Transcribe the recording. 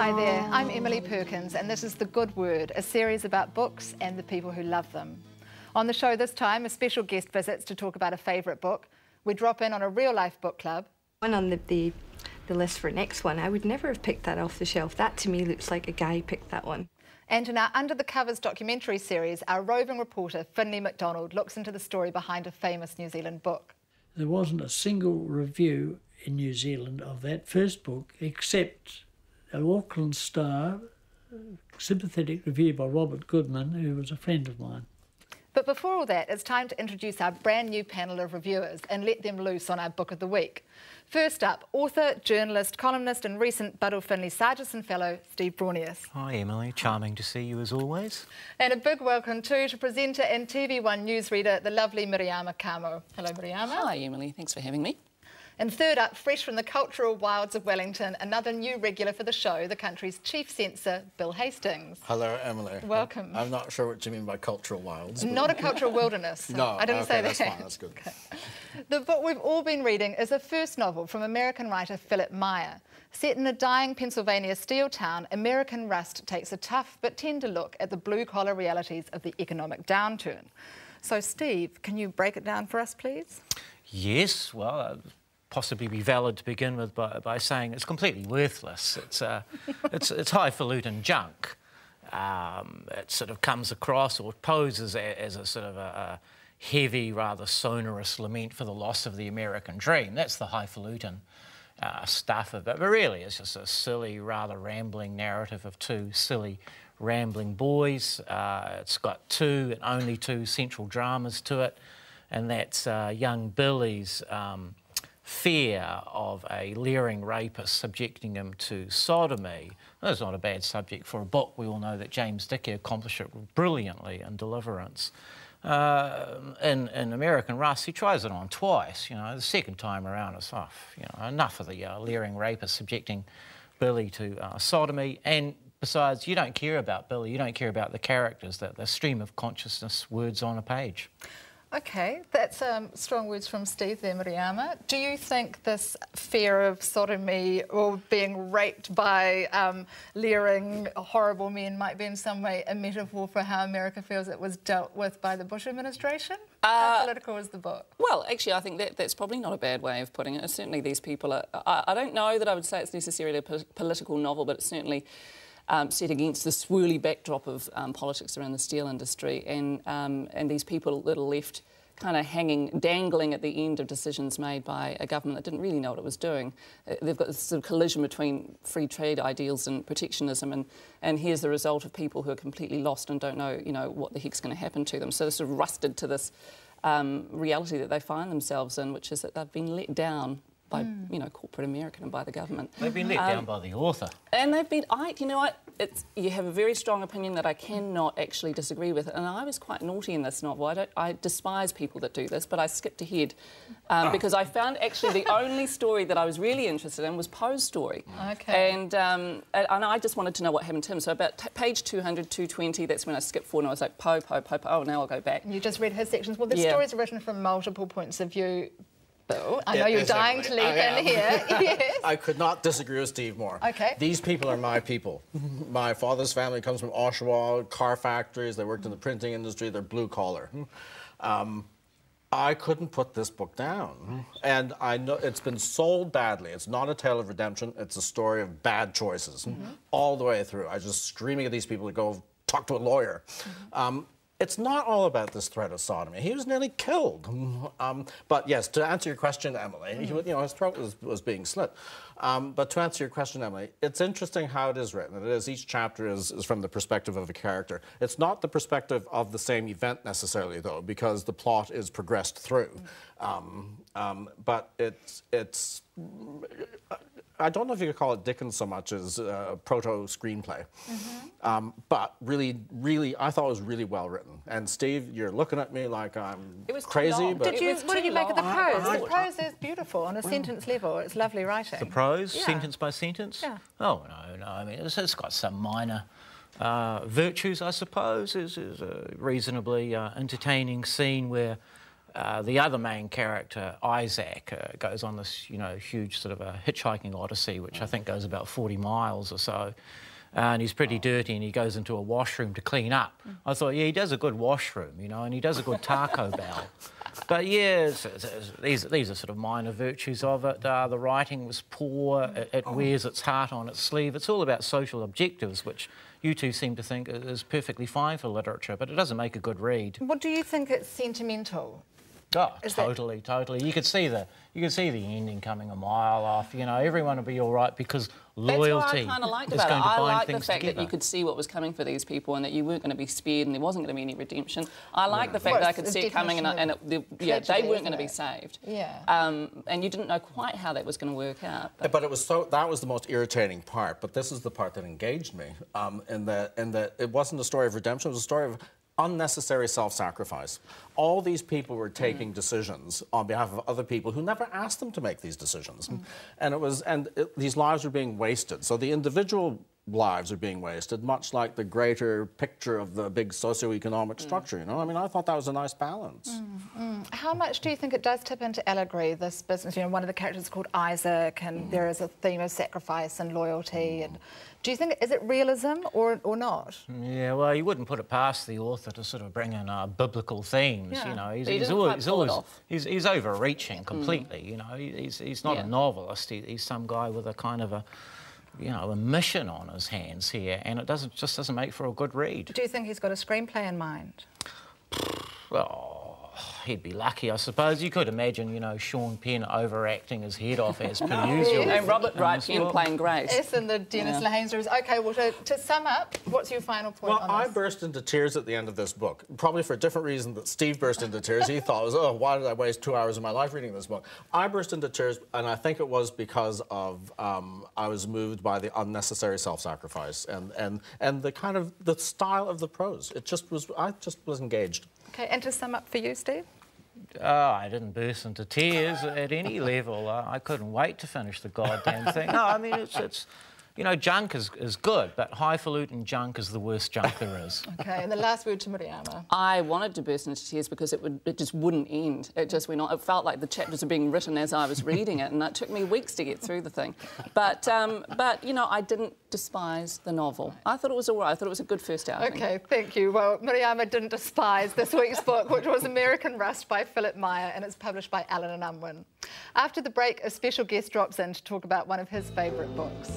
Hi there, I'm Emily Perkins and this is The Good Word, a series about books and the people who love them. On the show this time, a special guest visits to talk about a favourite book. We drop in on a real-life book club. One on the list for next one, I would never have picked that off the shelf. That to me looks like a guy picked that one. And in our Under the Covers documentary series, our roving reporter, Philipp Meyer, looks into the story behind a famous New Zealand book. There wasn't a single review in New Zealand of that first book except an Auckland Star sympathetic review by Robert Goodman, who was a friend of mine. But before all that, it's time to introduce our brand new panel of reviewers and let them loose on our Book of the Week. First up, author, journalist, columnist and recent Buddle Finley Sargison Fellow, Steve Braunius. Hi Emily, charming to see you as always. And a big welcome too to presenter and TV1 newsreader, the lovely Miriama Kamo. Hello Miriama. Hi Emily, thanks for having me. And third up, fresh from the cultural wilds of Wellington, another new regular for the show, the country's chief censor, Bill Hastings. Hello, Emily. Welcome. I'm not sure what you mean by cultural wilds. Not a cultural wilderness. No, I didn't say that. That's fine, that's good. Okay. The book we've all been reading is a first novel from American writer Philipp Meyer. Set in a dying Pennsylvania steel town, American Rust takes a tough but tender look at the blue-collar realities of the economic downturn. So, Steve, can you break it down for us, please? Yes, well, possibly be valid to begin with by saying it's completely worthless. It's highfalutin junk. It sort of comes across or poses as a sort of a heavy, rather sonorous lament for the loss of the American dream. That's the highfalutin stuff of it. But really, it's just a silly, rather rambling narrative of two silly, rambling boys. It's got two and only two central dramas to it, and that's young Billy's fear of a leering rapist subjecting him to sodomy. That's not a bad subject for a book. We all know that James Dickey accomplished it brilliantly in Deliverance. In American Rust, he tries it on twice. You know, the second time around it's off. You know, enough of the leering rapist subjecting Billy to sodomy. And besides, you don't care about Billy. You don't care about the characters. The stream of consciousness, words on a page. OK, that's strong words from Steve there, Miriama. Do you think this fear of sodomy or being raped by leering, horrible men might be in some way a metaphor for how America feels it was dealt with by the Bush administration? How political is the book? Well, actually, I think that's probably not a bad way of putting it. Certainly these people are... I don't know that I would say it's necessarily a political novel, but it's certainly set against the swirly backdrop of politics around the steel industry and these people that are left kind of dangling at the end of decisions made by a government that didn't really know what it was doing. They've got this sort of collision between free trade ideals and protectionism, and here's the result of people who are completely lost and don't know, you know, what the heck's going to happen to them. So they're sort of rusted to this reality that they find themselves in, which is that they've been let down by, you know, corporate America and by the government. They've been let down by the author. And they've been... you know what? You have a very strong opinion that I cannot actually disagree with. And I was quite naughty in this novel. I despise people that do this, but I skipped ahead because I found actually the only story that I was really interested in was Poe's story. OK. And I just wanted to know what happened to him. So about page 200, 220, that's when I skipped forward and I was like, Poe, oh, now I'll go back. You just read his sections. Well, the stories are written from multiple points of view. Bill, I know you're dying to leap in here. Yes. I could not disagree with Steve more. OK. These people are my people. My father's family comes from Oshawa, car factories. They worked in the printing industry. They're blue collar. I couldn't put this book down. And I know it's been sold badly. It's not a tale of redemption. It's a story of bad choices all the way through. I was just screaming at these people to go talk to a lawyer. It's not all about this threat of sodomy. He was nearly killed. But yes, to answer your question, Emily, you know, his throat was being slit. But to answer your question, Emily, it's interesting how it is written. It is, each chapter is from the perspective of a character. It's not the perspective of the same event necessarily, though, because the plot is progressed through. But it's I don't know if you could call it Dickens so much as proto-screenplay. But really, I thought it was really well written. And Steve, you're looking at me like I'm crazy. But What did you make of the prose? The prose is beautiful on a sentence level. It's lovely writing. The prose, sentence by sentence? Yeah. Oh, no, I mean, it's got some minor virtues, I suppose. Is a reasonably entertaining scene where the other main character, Isaac, goes on this, huge sort of a hitchhiking odyssey, which I think goes about 40 miles or so. And he's pretty dirty, and he goes into a washroom to clean up. I thought, yeah, he does a good washroom, and he does a good Taco Bell. But yeah, these are sort of minor virtues of it. The writing was poor. It wears its heart on its sleeve. It's all about social objectives, which you two seem to think is perfectly fine for literature, but it doesn't make a good read. What do you think it's sentimental? Oh, totally. You could see the ending coming a mile off. Everyone will be all right because loyalty. That's what I kind of liked is about going it. to I bind liked the things fact together. that you could see what was coming for these people and that you weren't going to be spared and there wasn't going to be any redemption. I liked the fact that I could see it coming and they weren't going to be saved. Yeah. And you didn't know quite how that was going to work out. But it was that was the most irritating part. But this is the part that engaged me. In that it wasn't a story of redemption. It was a story of unnecessary self-sacrifice. All these people were taking decisions on behalf of other people who never asked them to make these decisions, and these lives were being wasted. So the individual lives are being wasted, much like the greater picture of the big socio-economic structure. I mean, I thought that was a nice balance. How much do you think it does tip into allegory, this business? One of the characters is called Isaac, and there is a theme of sacrifice and loyalty. And do you think, is it realism or not? Yeah, well, you wouldn't put it past the author to sort of bring in biblical themes. Yeah. He's overreaching completely. He's not a novelist. He's some guy with a kind of a mission on his hands here, and it just doesn't make for a good read. Do you think he's got a screenplay in mind? Well, he'd be lucky, I suppose. You could imagine, Sean Penn overacting his head off as per usual. And Robert Wright Penn playing Grace. Yes, and the Dennis Lehane series. OK, well, to sum up, what's your final point on this? Well, I burst into tears at the end of this book, probably for a different reason that Steve burst into tears. He thought, oh, why did I waste 2 hours of my life reading this book? I burst into tears, and I think it was because of I was moved by the unnecessary self-sacrifice and the kind of the style of the prose. I just was engaged. OK, and to sum up for you, Steve? Oh, I didn't burst into tears at any level. I couldn't wait to finish the goddamn thing. No, I mean, it's junk is good, but highfalutin junk is the worst junk there is. OK, and the last word to Mariama. I wanted to burst into tears because it just wouldn't end. It just went on. It felt like the chapters were being written as I was reading it, and it took me weeks to get through the thing. But I didn't despise the novel. I thought it was all right. I thought it was a good first outing. OK, thank you. Well, Mariama didn't despise this week's book, which was American Rust by Philipp Meyer, and it's published by Allen & Unwin. After the break, a special guest drops in to talk about one of his favourite books.